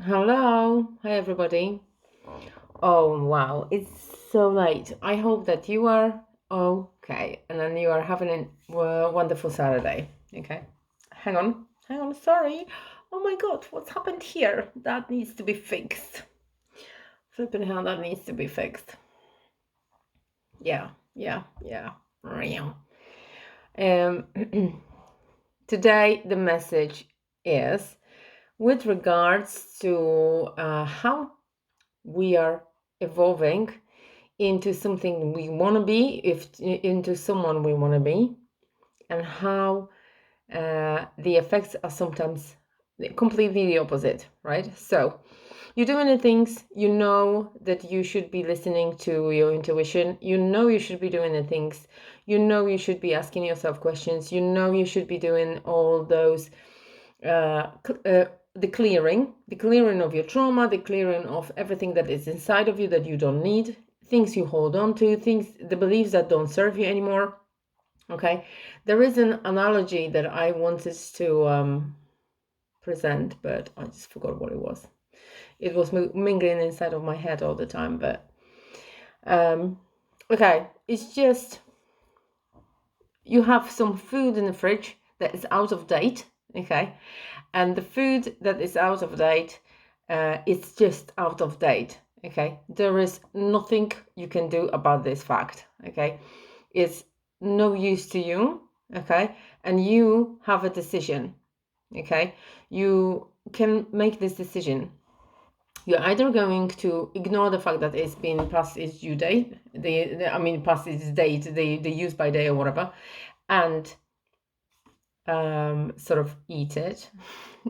Hello, hi everybody. Oh wow, it's so late. I hope that you are okay and then you are having a wonderful Saturday. Okay, hang on, sorry. Oh my god, what's happened here? That needs to be fixed. Flipping hell, that needs to be fixed. Yeah, yeah. Real. Um, Today the message is with regards to how we are evolving into something we want to be, if into someone we want to be, and how the effects are sometimes completely the opposite, right? So you're doing the things, you know that you should be listening to your intuition, you know you should be doing the things, you know you should be asking yourself questions, you know you should be doing all those the clearing of your trauma, the clearing of everything that is inside of you that you don't need, things you hold on to, things, the beliefs that don't serve you anymore. Okay, there is an analogy that I wanted to present, but I just forgot what it was. It was mingling inside of my head all the time, but okay, it's just you have some food in the fridge that is out of date, okay, and the food that is out of date, it's just out of date, okay. There is nothing you can do about this fact, okay. It's no use to you, okay, and you have a decision, okay. You can make this decision. You're either going to ignore the fact that it's been past its due date, past its date, the use by day or whatever, and sort of eat it,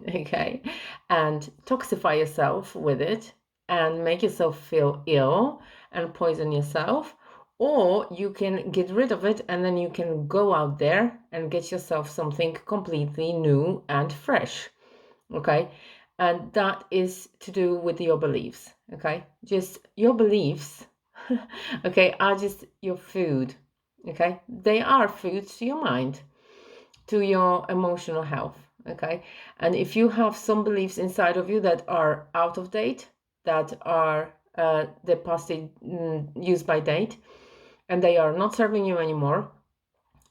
okay, and toxify yourself with it and make yourself feel ill and poison yourself, or you can get rid of it and then you can go out there and get yourself something completely new and fresh, okay. And that is to do with your beliefs, okay. Just your beliefs okay, are just your food, okay. They are food to your mind, to your emotional health, okay. And if you have some beliefs inside of you that are out of date, that are the past use by date, and they are not serving you anymore,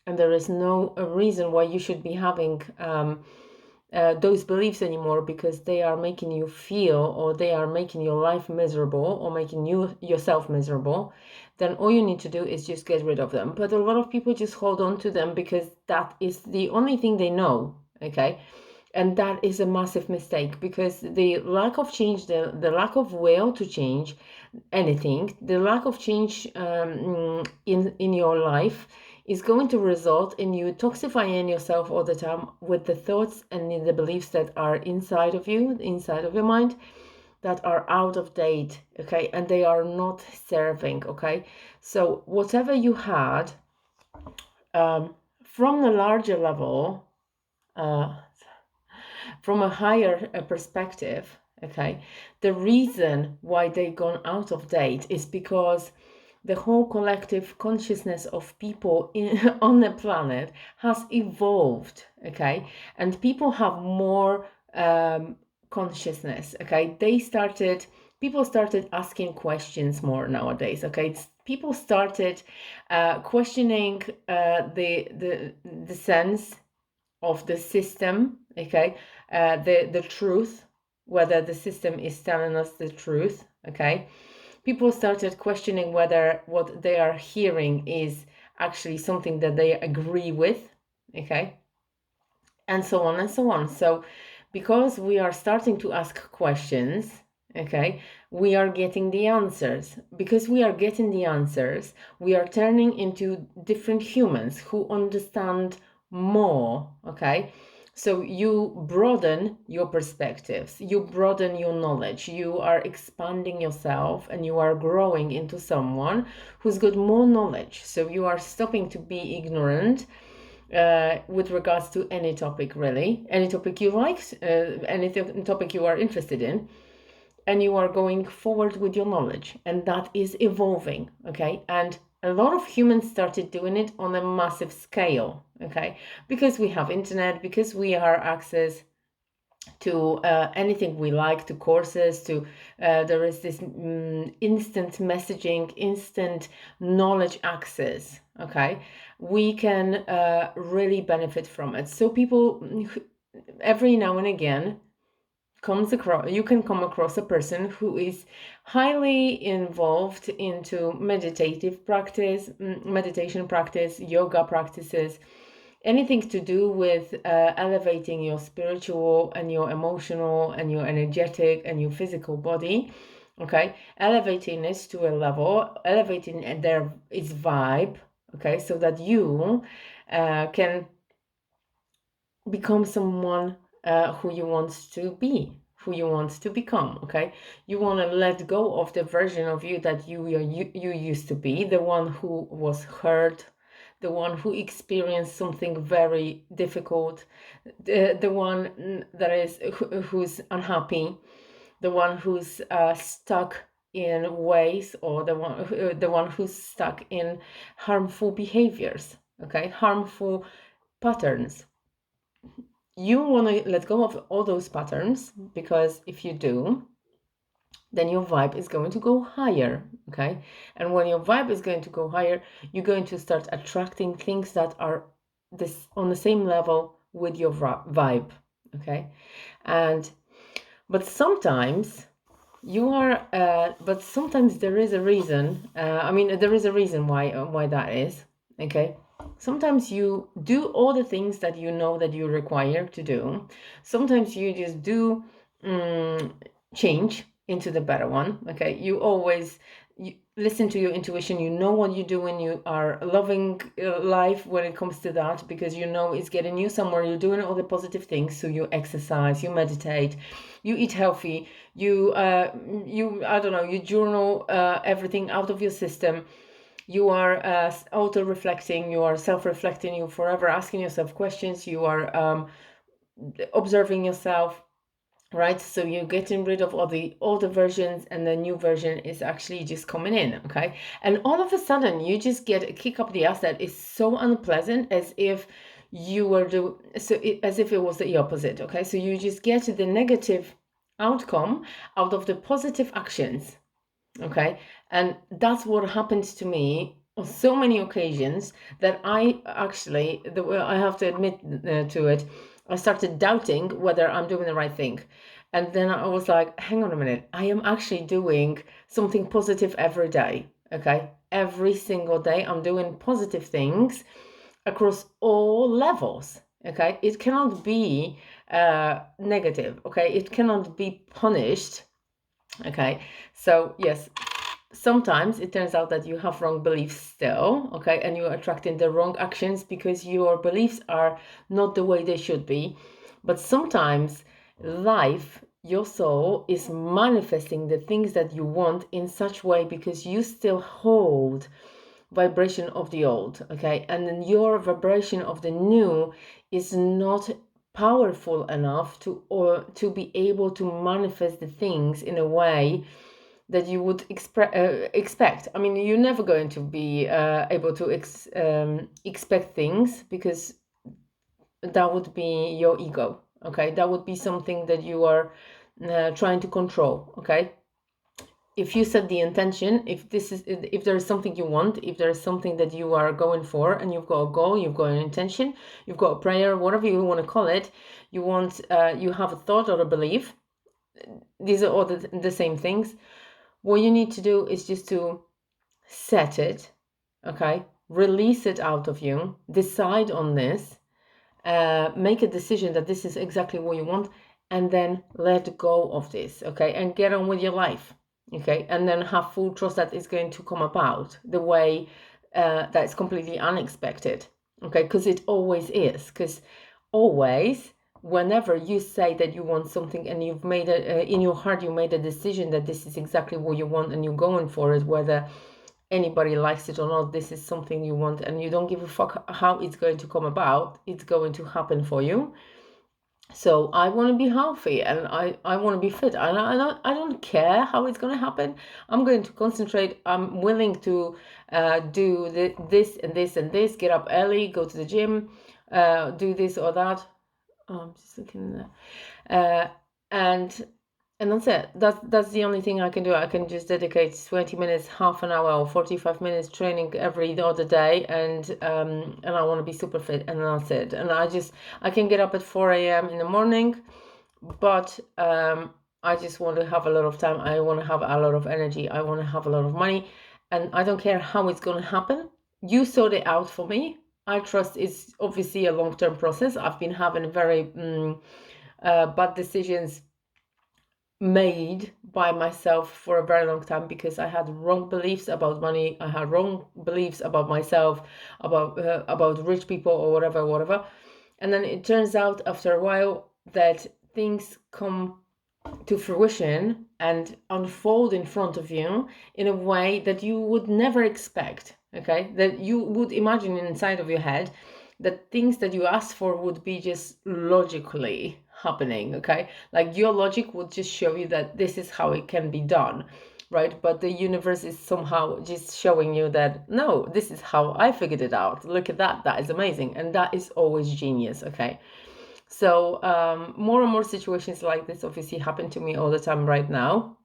and there is no reason why you should be having those beliefs anymore, because they are making you feel, or they are making your life miserable, or making you yourself miserable, then all you need to do is just get rid of them. But a lot of people just hold on to them because that is the only thing they know, okay. And that is a massive mistake, because the lack of change, the lack of will to change anything, the lack of change in your life is going to result in you toxifying yourself all the time with the thoughts and the beliefs that are inside of you, inside of your mind, that are out of date, okay, and they are not serving, okay. So whatever you had from the larger level, uh, from a higher perspective, okay, the reason why they gone out of date is because the whole collective consciousness of people on the planet has evolved, okay, and people have more consciousness, okay. People started asking questions more nowadays, okay. People started questioning the sense of the system, okay, the truth, whether the system is telling us the truth, okay. People started questioning whether what they are hearing is actually something that they agree with, okay, and so on and so on. So because we are starting to ask questions, okay, we are getting the answers. Because we are getting the answers, we are turning into different humans who understand more, okay. So you broaden your perspectives, you broaden your knowledge, you are expanding yourself, and you are growing into someone who's got more knowledge. So you are stopping to be ignorant with regards to any topic, really, any topic you like, any topic you are interested in, and you are going forward with your knowledge, and that is evolving, okay. And a lot of humans started doing it on a massive scale, okay, because we have internet, because we are to anything we like, to courses, to there is this instant messaging, instant knowledge access. Okay, we can really benefit from it. So people, every now and again, you can come across a person who is highly involved into meditation practice, yoga practices, anything to do with elevating your spiritual and your emotional and your energetic and your physical body. Okay, elevating it to a level, elevating its vibe. Okay, so that you can become someone who you want to be, who you want to become. Okay, you want to let go of the version of you that you used to be, the one who was hurt, the one who experienced something very difficult, the one that is who's unhappy, the one who's stuck in ways, or the one who's stuck in harmful behaviors. Okay, harmful patterns. You want to let go of all those patterns, because if you do, then your vibe is going to go higher. Okay, and when your vibe is going to go higher, you're going to start attracting things that are this on the same level with your vibe. Okay, and but sometimes sometimes there is a reason. There is a reason why that is. Okay, sometimes you do all the things that you know that you're required to do. Sometimes you just do change into the better one. Okay, you listen to your intuition. You know what you're doing. You are loving life when it comes to that, because you know it's getting you somewhere. You're doing all the positive things. So you exercise, you meditate, you eat healthy, you I don't know, you journal everything out of your system. You are auto-reflecting, you are self-reflecting, you're forever asking yourself questions, you are observing yourself, right? So you're getting rid of all the older versions, and the new version is actually just coming in. Okay, and all of a sudden you just get a kick up the ass that is so unpleasant, as if you were as if it was the opposite. Okay, so you just get the negative outcome out of the positive actions. Okay, and that's what happens to me on so many occasions, that I have to admit to it, I started doubting whether I'm doing the right thing. And then I was like, hang on a minute, I am actually doing something positive every day. Okay, every single day I'm doing positive things across all levels. Okay, it cannot be negative. Okay, it cannot be punished. Okay, so yes, sometimes it turns out that you have wrong beliefs still. Okay, and you're attracting the wrong actions because your beliefs are not the way they should be. But sometimes life, your soul, is manifesting the things that you want in such way because you still hold vibration of the old. Okay, and then your vibration of the new is not powerful enough to be able to manifest the things in a way that you would expect. I mean, you're never going to be able to expect things, because that would be your ego. Okay, that would be something that you are trying to control. Okay, if you set the intention, if there is something you want, if there is something that you are going for, and you've got a goal, you've got an intention, you've got a prayer, whatever you want to call it, you have a thought or a belief. These are all the same things. What you need to do is just to set it, okay? Release it out of you, decide on this, make a decision that this is exactly what you want, and then let go of this, okay? And get on with your life, okay? And then have full trust that it's going to come about the way that's completely unexpected, okay? Because it always is, because always, whenever you say that you want something and you've made it in your heart, you made a decision that this is exactly what you want and you're going for it, whether anybody likes it or not, this is something you want, and you don't give a fuck how it's going to come about, it's going to happen for you. So I want to be healthy, and I want to be fit, and I don't care how it's going to happen. I'm going to concentrate. I'm willing to do this and this and this, get up early, go to the gym, do this or that. Oh, I'm just looking at that. uh, and that's it. That's the only thing I can do. I can just dedicate 20 minutes, half an hour, or 45 minutes training every other day, and I want to be super fit, and that's it. And I can get up at 4 a.m. in the morning, but I just want to have a lot of time. I want to have a lot of energy. I want to have a lot of money, and I don't care how it's going to happen. You sort it out for me. I trust it's obviously a long-term process. I've been having very bad decisions made by myself for a very long time because I had wrong beliefs about money. I had wrong beliefs about myself, about rich people or whatever. And then it turns out after a while that things come to fruition and unfold in front of you in a way that you would never expect. Okay, that you would imagine inside of your head that things that you asked for would be just logically happening. Okay, like your logic would just show you that this is how it can be done, right? But the universe is somehow just showing you that no, this is how I figured it out. Look at that, that is amazing. And that is always genius. Okay, so more and more situations like this obviously happen to me all the time right now.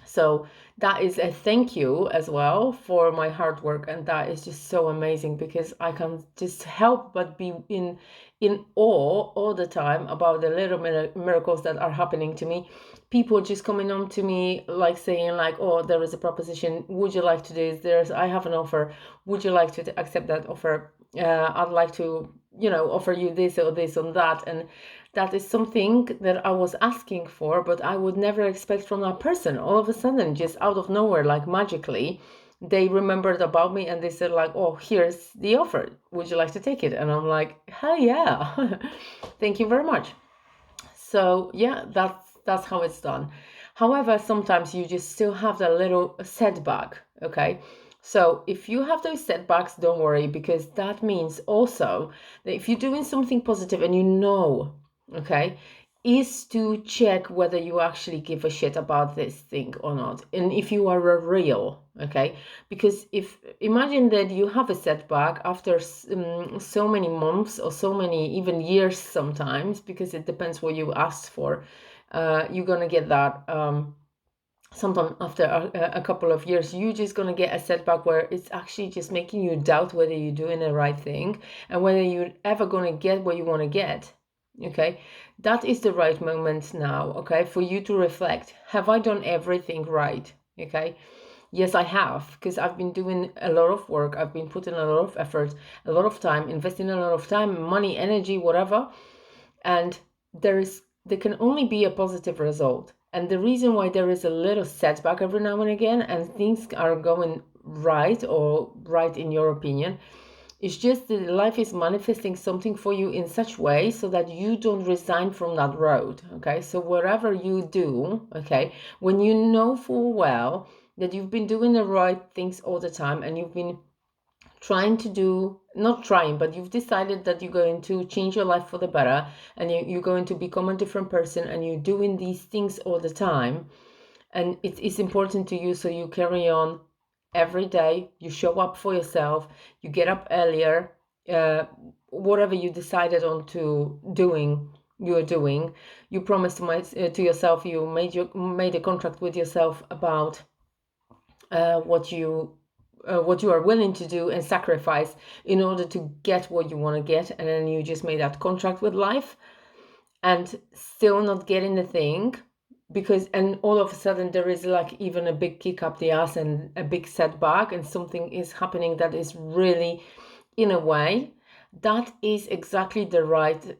So that is a thank you as well for my hard work, and that is just so amazing because I can just help but be in awe all the time about the little miracles that are happening to me. People just coming on to me like saying like, oh, there is a proposition, would you like to do this? I have an offer, would you like to accept that offer? I'd like to, offer you this or this and that. And that is something that I was asking for, but I would never expect from that person. All of a sudden, just out of nowhere, like magically, they remembered about me and they said like, oh, here's the offer, would you like to take it? And I'm like, hell yeah. Thank you very much. So yeah, that's how it's done. However, sometimes you just still have that little setback. Okay, so if you have those setbacks, don't worry, because that means also that if you're doing something positive and okay, is to check whether you actually give a shit about this thing or not, and if you are a real. Okay, because if imagine that you have a setback after so many months or so many even years sometimes, because it depends what you asked for. You're gonna get that sometime after a couple of years. You're just gonna get a setback where it's actually just making you doubt whether you're doing the right thing and whether you're ever gonna get what you want to get. Okay, that is the right moment now, okay, for you to reflect. Have I done everything right? Okay, yes, I have, because I've been doing a lot of work. I've been putting a lot of effort, a lot of time, investing a lot of time, money, energy, whatever. And there can only be a positive result. And the reason why there is a little setback every now and again and things are going right, or right in your opinion, it's just that life is manifesting something for you in such way so that you don't resign from that road. Okay, so whatever you do, okay, when you know full well that you've been doing the right things all the time and you've been trying to do, not trying, but you've decided that you're going to change your life for the better and you're going to become a different person and you're doing these things all the time, and it's important to you, so you carry on every day, you show up for yourself, you get up earlier, whatever you decided on to doing, you're doing. You promised to yourself, you made a contract with yourself about what you are willing to do and sacrifice in order to get what you want to get, and then you just made that contract with life and still not getting the thing, because and all of a sudden there is like even a big kick up the ass and a big setback and something is happening that is really, in a way, that is exactly the right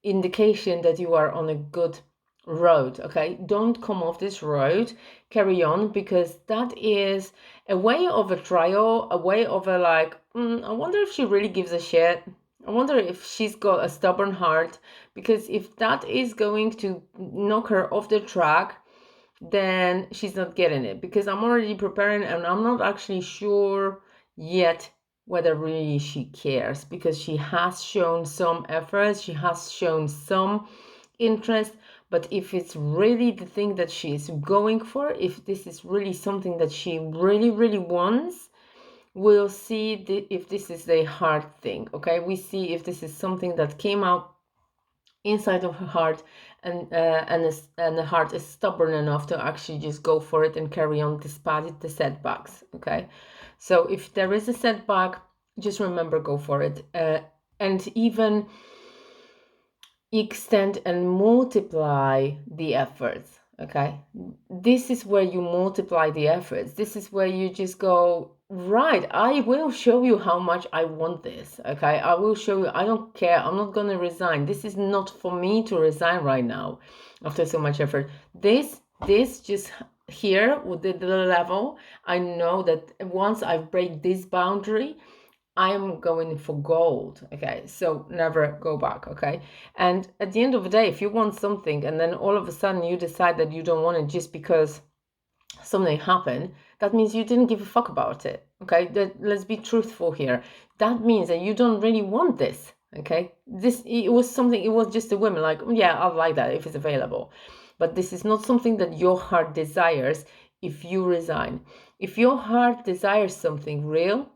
indication that you are on a good road. Okay, don't come off this road, carry on, because that is a way of a trial, a way of a like, I wonder if she really gives a shit. I wonder if she's got a stubborn heart, because if that is going to knock her off the track, then she's not getting it, because I'm already preparing and I'm not actually sure yet whether really she cares, because she has shown some efforts, she has shown some interest. But if it's really the thing that she's going for, if this is really something that she really, really wants, we'll see if this is a hard thing. Okay, we see if this is something that came out inside of her heart, and the heart is stubborn enough to actually just go for it and carry on despite the setbacks. Okay, so if there is a setback, just remember, go for it, and even extend and multiply the efforts. Okay, this is where you multiply the efforts. This is where you just go, right, I will show you how much I want this. Okay, I will show you. I don't care. I'm not going to resign. This is not for me to resign right now after so much effort. This just here with the level, I know that once I break this boundary, I'm going for gold. Okay, so never go back. Okay, and at the end of the day, if you want something and then all of a sudden you decide that you don't want it just because something happened, that means you didn't give a fuck about it. Okay, let's be truthful here. That means that you don't really want this. Okay, it was just a woman like, yeah, I'll like that if it's available, but this is not something that your heart desires. If you resign, if your heart desires something real,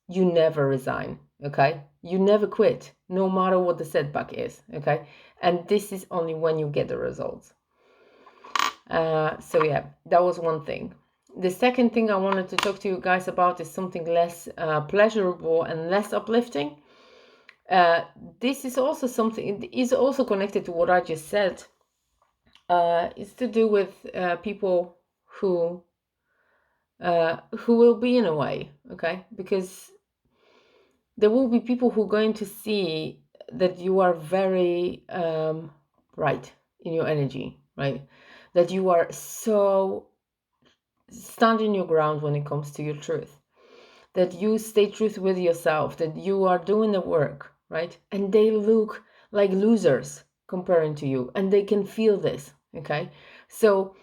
you never resign. Okay, you never quit, no matter what the setback is. Okay, and this is only when you get the results. So yeah, that was one thing. The second thing I wanted to talk to you guys about is something less pleasurable and less uplifting. This is also something, it is also connected to what I just said. It's to do with people who will be in a way, okay? Because there will be people who are going to see that you are very right in your energy, right? That you are so standing your ground when it comes to your truth, that you stay truth with yourself, that you are doing the work, right? And they look like losers comparing to you, and they can feel this, okay? So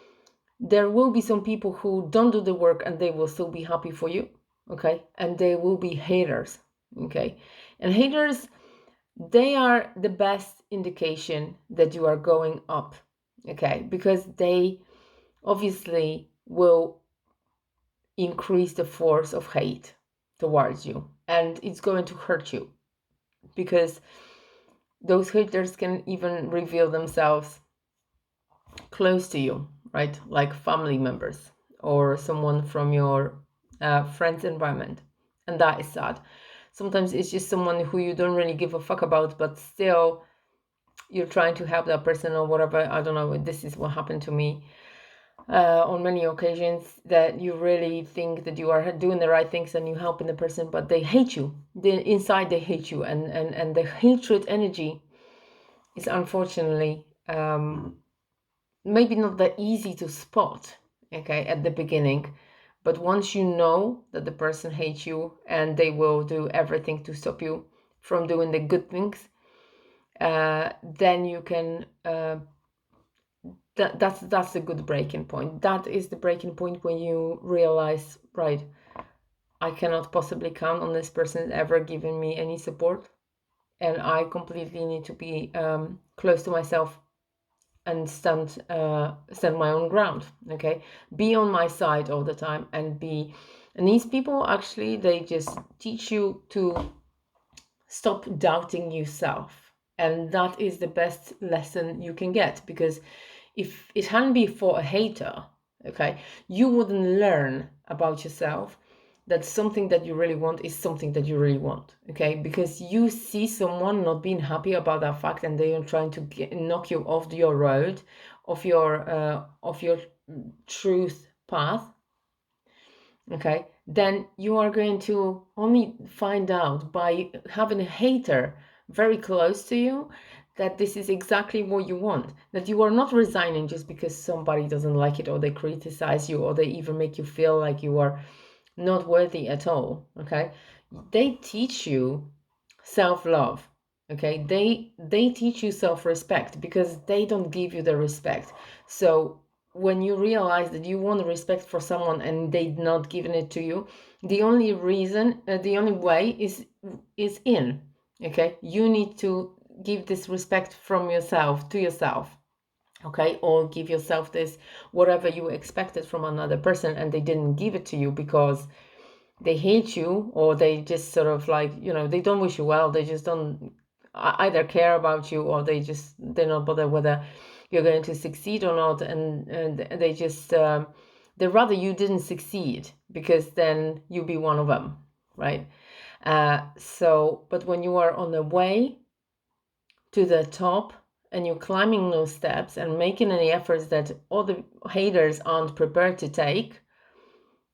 there will be some people who don't do the work and they will still be happy for you, okay? And they will be haters, okay? And haters, they are the best indication that you are going up, okay? Because they obviously will increase the force of hate towards you, and it's going to hurt you, because those haters can even reveal themselves close to you, right? Like family members or someone from your friend's environment. And that is sad. Sometimes it's just someone who you don't really give a fuck about, but still you're trying to help that person or whatever. I don't know. This is what happened to me on many occasions, that you really think that you are doing the right things and you're helping the person, but they hate you. Inside they hate you. And the hatred energy is unfortunately maybe not that easy to spot, okay, at the beginning. But once you know that the person hates you and they will do everything to stop you from doing the good things, then you can that's a good breaking point. That is the breaking point when you realize, right, I cannot possibly count on this person ever giving me any support, and I completely need to be close to myself and stand my own ground. Okay, be on my side all the time, and these people actually, they just teach you to stop doubting yourself, and that is the best lesson you can get, because if it hadn't been for a hater, okay, you wouldn't learn about yourself that something that you really want is something that you really want, okay? Because you see someone not being happy about that fact, and they are trying to knock you off your road, of your truth path, okay? Then you are going to only find out by having a hater very close to you that this is exactly what you want, that you are not resigning just because somebody doesn't like it, or they criticize you, or they even make you feel like you are not worthy at all, okay? They teach you self-love, okay? They teach you self-respect, because they don't give you the respect. So when you realize that you want respect for someone and they're not giving it to you, the only reason, the only way is in, okay? You need to give this respect from yourself to yourself, okay? Or give yourself this, whatever you expected from another person and they didn't give it to you because they hate you, or they just sort of like, they don't wish you well, they just don't either care about you, or they're not bothered whether you're going to succeed or not, and they just they rather you didn't succeed, because then you be one of them, right? But when you are on the way to the top and you're climbing those steps and making any efforts that all the haters aren't prepared to take,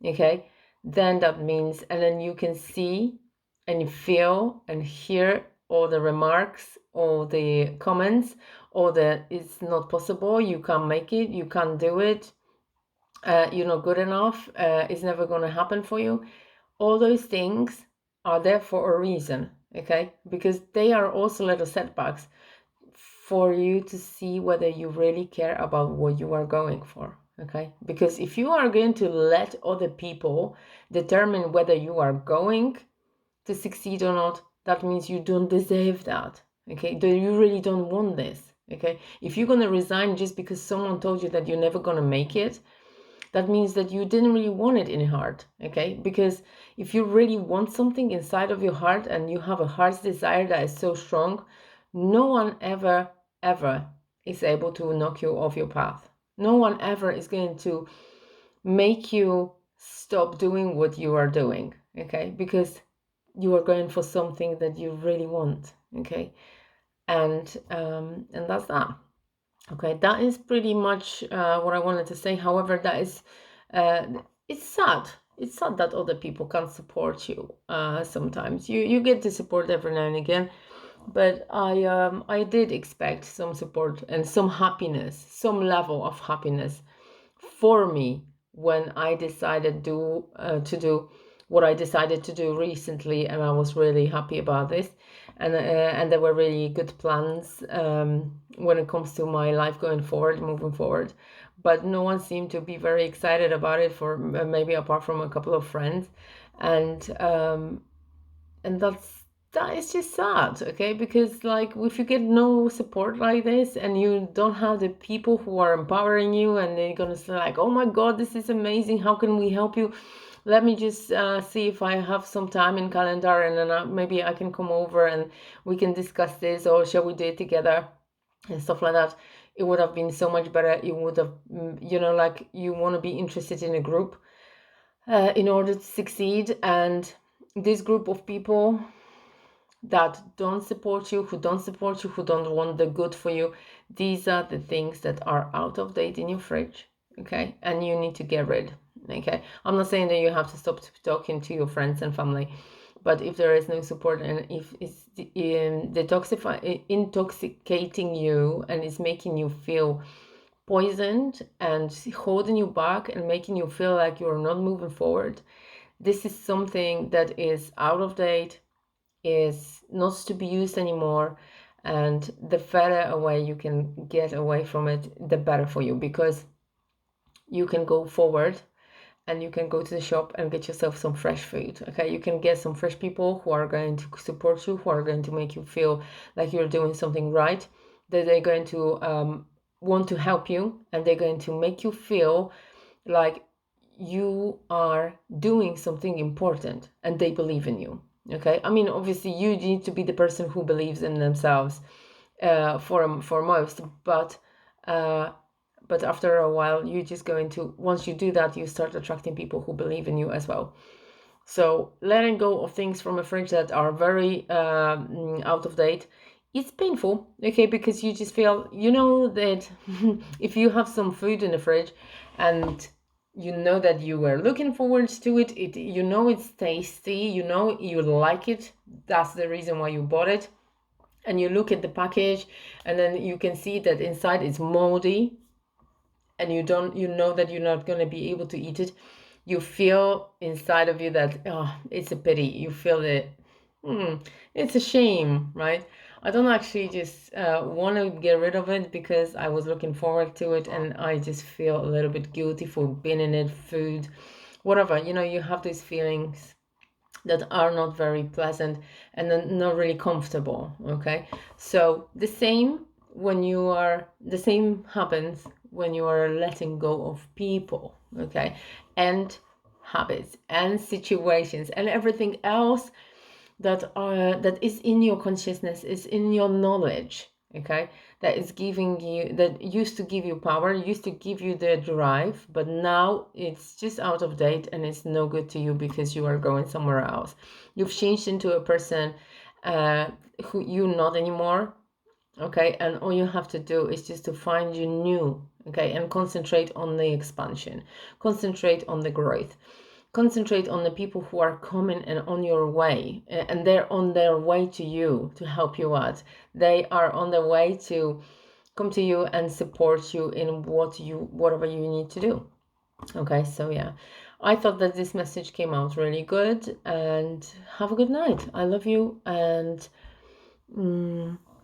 okay, then that means, and then you can see and you feel and hear all the remarks, all the comments, all the it's not possible, you can't make it, you can't do it, you're not good enough, it's never going to happen for you. All those things are there for a reason, okay? Because they are also little setbacks for you to see whether you really care about what you are going for, okay? Because if you are going to let other people determine whether you are going to succeed or not, that means you don't deserve that, okay? You really don't want this, okay? If you're going to resign just because someone told you that you're never going to make it, that means that you didn't really want it in your heart, okay? Because if you really want something inside of your heart and you have a heart's desire that is so strong, no one ever is able to knock you off your path. No one ever is going to make you stop doing what you are doing, okay? Because you are going for something that you really want, okay? And that's that. Okay, that is pretty much what I wanted to say. However, that is, it's sad. It's sad that other people can't support you. Sometimes you get the support every now and again, but I did expect some support and some happiness, some level of happiness for me when I decided to do what I decided to do recently, and I was really happy about this. And there were really good plans when it comes to my life going forward, moving forward. But no one seemed to be very excited about it, for maybe apart from a couple of friends, and that is just sad, okay? Because like if you get no support like this and you don't have the people who are empowering you and they're gonna say like, oh my god, this is amazing, how can we help you, let me just see if I have some time in calendar, and then maybe I can come over and we can discuss this, or shall we do it together and stuff like that. It would have been so much better. It would have, like you want to be interested in a group in order to succeed, and this group of people that don't support you, who don't want the good for you, these are the things that are out of date in your fridge, okay? And you need to get rid, okay? I'm not saying that you have to stop talking to your friends and family, but if there is no support and if it's intoxicating you and it's making you feel poisoned and holding you back and making you feel like you're not moving forward, this is something that is out of date, is not to be used anymore, and the further away you can get away from it, the better for you, because you can go forward and you can go to the shop and get yourself some fresh food, okay? You can get some fresh people who are going to support you, who are going to make you feel like you're doing something right, that they're going to want to help you, and they're going to make you feel like you are doing something important and they believe in you, okay? I mean, obviously you need to be the person who believes in themselves for most, but after a while you're just going to, once you do that, you start attracting people who believe in you as well. So letting go of things from a fridge that are very out of date, it's painful, okay? Because you just feel, that if you have some food in the fridge and you know that you were looking forward to it, it's tasty, you like it, that's the reason why you bought it, and you look at the package and then you can see that inside it's moldy, and you know that you're not going to be able to eat it, you feel inside of you that, oh, it's a pity. You feel that it's a shame, right? I don't actually just want to get rid of it because I was looking forward to it, and I just feel a little bit guilty for being in it, food, whatever. You have these feelings that are not very pleasant and then not really comfortable, okay? So the same happens when you are letting go of people, okay, and habits and situations and everything else that is in your consciousness, is in your knowledge, okay, that is giving you, that used to give you power, used to give you the drive, but now it's just out of date and it's no good to you because you are going somewhere else. You've changed into a person who you're not anymore, okay, and all you have to do is just to find you new, okay, and concentrate on the expansion, concentrate on the growth, concentrate on the people who are coming and on your way, and they're on their way to you to help you out. They are on their way to come to you and support you in whatever you need to do. Okay, so yeah, I thought that this message came out really good, and have a good night. I love you, and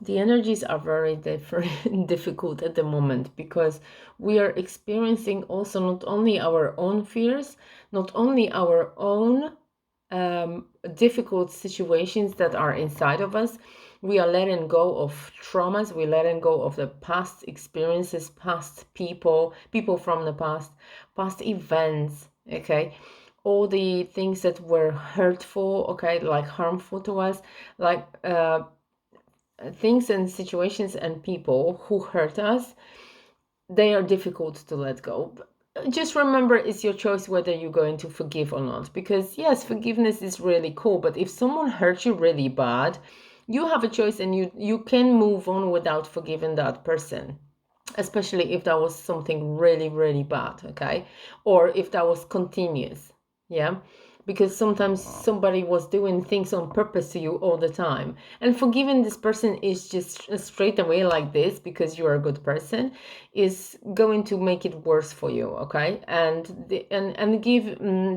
the energies are very difficult at the moment because we are experiencing also not only our own fears, not only our own difficult situations that are inside of us. We are letting go of traumas, we're letting go of the past experiences, past people from the past events, okay? All the things that were hurtful, okay, like harmful to us, like things and situations and people who hurt us, they are difficult to let go. Just remember, it's your choice whether you're going to forgive or not. Because yes, forgiveness is really cool, but if someone hurt you really bad, you have a choice and you can move on without forgiving that person, especially if that was something really, really bad, okay? Or if that was continuous, yeah? Because sometimes somebody was doing things on purpose to you all the time. And forgiving this person is just straight away like this because you are a good person is going to make it worse for you, okay? And give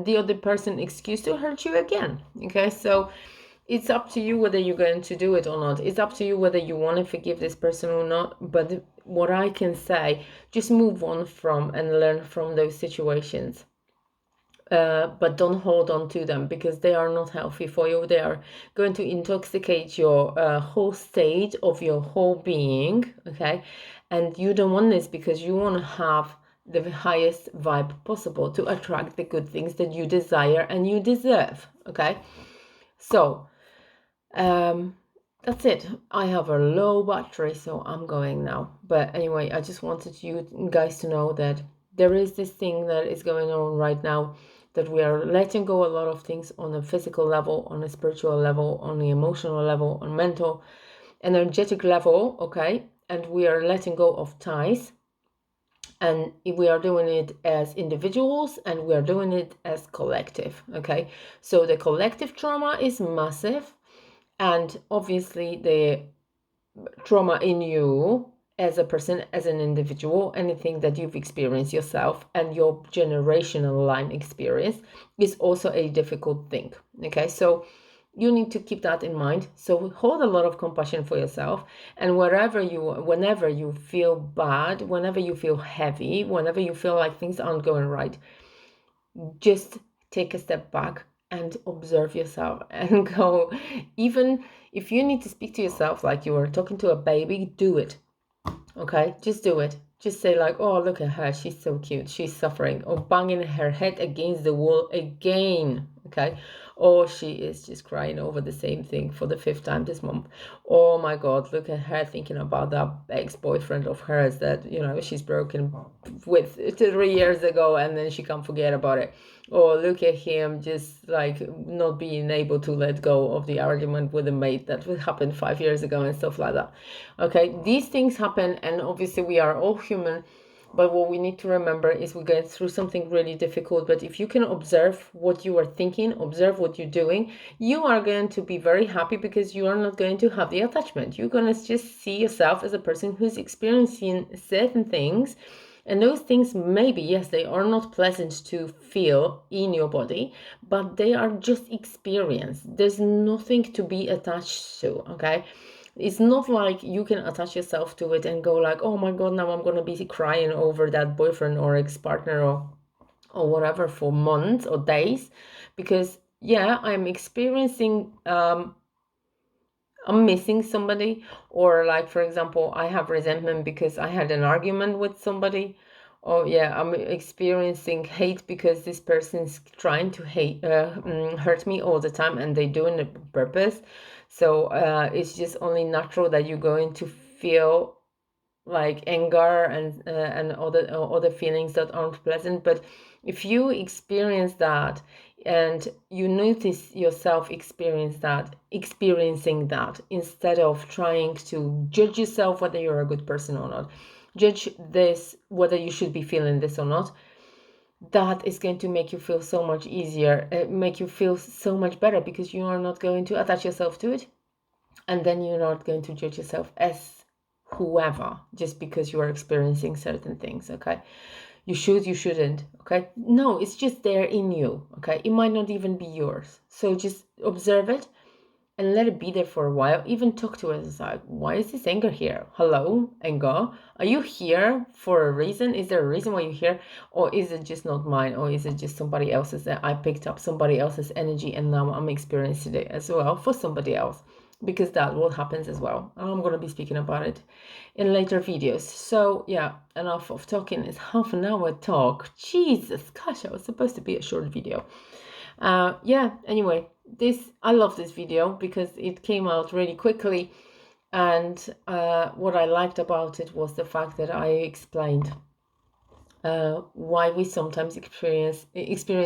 the other person excuse to hurt you again, okay? So it's up to you whether you're going to do it or not. It's up to you whether you want to forgive this person or not. But what I can say, just move on from and learn from those situations. But don't hold on to them because they are not healthy for you. They are going to intoxicate your whole state of your whole being, okay? And you don't want this because you want to have the highest vibe possible to attract the good things that you desire and you deserve, okay? So that's it. I have a low battery, so I'm going now. But anyway, I just wanted you guys to know that there is this thing that is going on right now, that we are letting go a lot of things on a physical level, on a spiritual level, on the emotional level, on mental, energetic level, okay? And we are letting go of ties. And we are doing it as individuals and we are doing it as collective, okay? So the collective trauma is massive. And obviously the trauma in you as a person, as an individual, anything that you've experienced yourself and your generational line experience is also a difficult thing, okay? So you need to keep that in mind. So hold a lot of compassion for yourself, and whenever you feel bad, whenever you feel heavy, whenever you feel like things aren't going right, just take a step back and observe yourself and go, even if you need to speak to yourself like you are talking to a baby, do it, okay? Just do it. Just say like, oh, look at her, she's so cute, she's suffering, or banging her head against the wall again, okay? Or she is just crying over the same thing for the 5th time this month. Oh my God, look at her thinking about that ex-boyfriend of hers that, you know, she's broken with 3 years ago and then she can't forget about it. Or look at him just like not being able to let go of the argument with a mate that happened 5 years ago and stuff like that. Okay, these things happen, and obviously we are all human. But what we need to remember is we're going through something really difficult. But if you can observe what you are thinking, observe what you're doing, you are going to be very happy because you are not going to have the attachment. You're going to just see yourself as a person who's experiencing certain things. And those things, maybe, yes, they are not pleasant to feel in your body, but they are just experience. There's nothing to be attached to, okay? It's not like you can attach yourself to it and go like, oh my God, now I'm going to be crying over that boyfriend or ex-partner or whatever for months or days. Because, yeah, I'm experiencing... I'm missing somebody, or like, for example, I have resentment because I had an argument with somebody, oh yeah, I'm experiencing hate because this person's trying to hurt me all the time, and they're doing it on purpose. So it's just only natural that you're going to feel like anger and other feelings that aren't pleasant. But if you experience that and you notice yourself experiencing that, instead of trying to judge yourself whether you're a good person or not, judge this whether you should be feeling this or not, that is going to make you feel so much easier, make you feel so much better, because you are not going to attach yourself to it, and then you're not going to judge yourself as whoever just because you are experiencing certain things. Okay, you shouldn't. Okay, no, it's just there in you. Okay, it might not even be yours, so just observe it and let it be there for a while. Even talk to it like, why is this anger here? Hello, anger, are you here for a reason? Is there a reason why you're here? Or is it just not mine? Or is it just somebody else's, that I picked up somebody else's energy and now I'm experiencing it as well for somebody else? Because that will happen as well. And I'm going to be speaking about it in later videos. So yeah, enough of talking. It's half an hour talk. Jesus, gosh, I was supposed to be a short video. Yeah, anyway, I love this video because it came out really quickly, and what I liked about it was the fact that I explained why we sometimes experience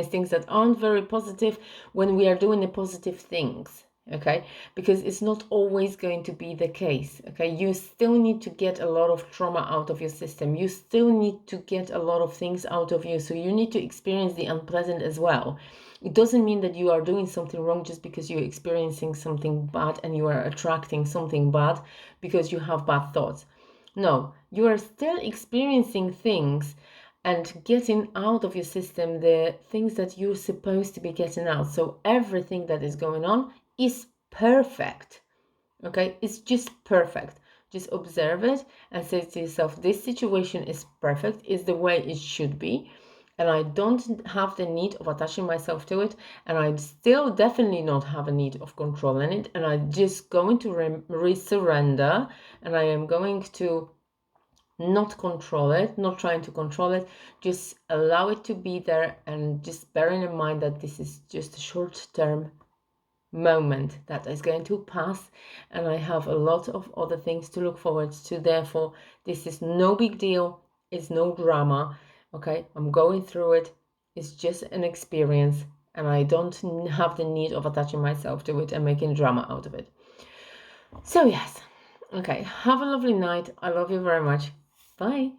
things that aren't very positive when we are doing the positive things. Okay, because it's not always going to be the case. Okay, you still need to get a lot of trauma out of your system. You still need to get a lot of things out of you. So you need to experience the unpleasant as well. It doesn't mean that you are doing something wrong just because you're experiencing something bad and you are attracting something bad because you have bad thoughts. No, you are still experiencing things and getting out of your system the things that you're supposed to be getting out. So everything that is going on is perfect. Okay, it's just perfect. Just observe it and say to yourself, this situation is perfect, is the way it should be, and I don't have the need of attaching myself to it, and I still definitely not have a need of controlling it, and I'm just going to surrender, and I am going to not control it, not trying to control it, just allow it to be there, and just bearing in mind that this is just a short-term moment that is going to pass, and I have a lot of other things to look forward to. Therefore, this is no big deal, it's no drama. Okay, I'm going through it, it's just an experience, and I don't have the need of attaching myself to it and making drama out of it. So yes, okay, have a lovely night. I love you very much. Bye.